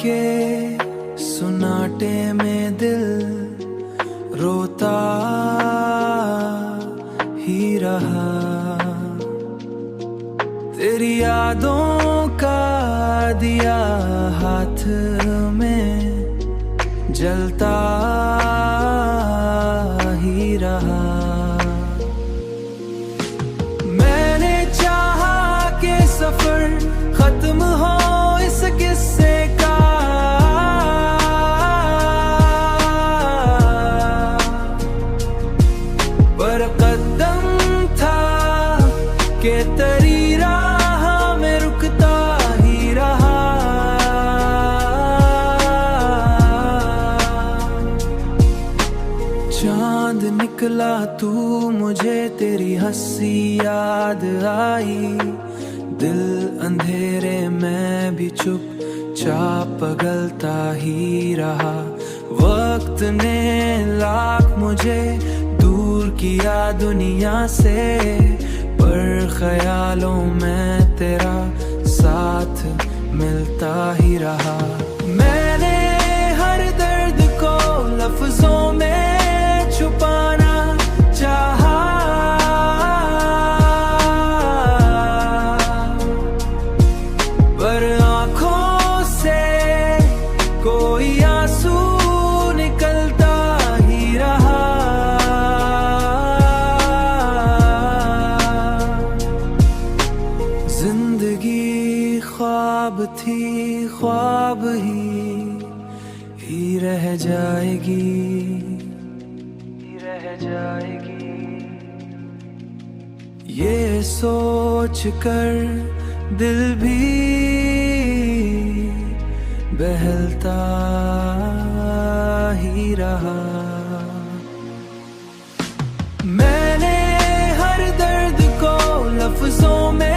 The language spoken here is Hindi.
के सुनाटे में दिल रोता ही रहा। तेरी यादों का दिया हाथ में जलता ही रहा। मैंने चाहा कि सफर खत्म हो इस किस्से का, पर कदम था कि तेरी राह में रुकता ही रहा। चांद निकला तू मुझे तेरी हंसी याद आई। दिल अंधेरे में भी चुपचाप पगलता ही रहा। वक्त ने लाख मुझे दूर किया दुनिया से, पर ख्यालों में तेरा साथ मिलता ही रहा। मैंने हर दर्द को लफ्जों में छुपाना चाहा, पर आंखों से कोई आंसू निकलता ही रहा। जिंदगी ख्वाब थी, ख्वाब ही रह जाएगी, रह जाएगी। ये सोच कर दिल भी बहलता ही रहा। मैंने हर दर्द को लफ्जों में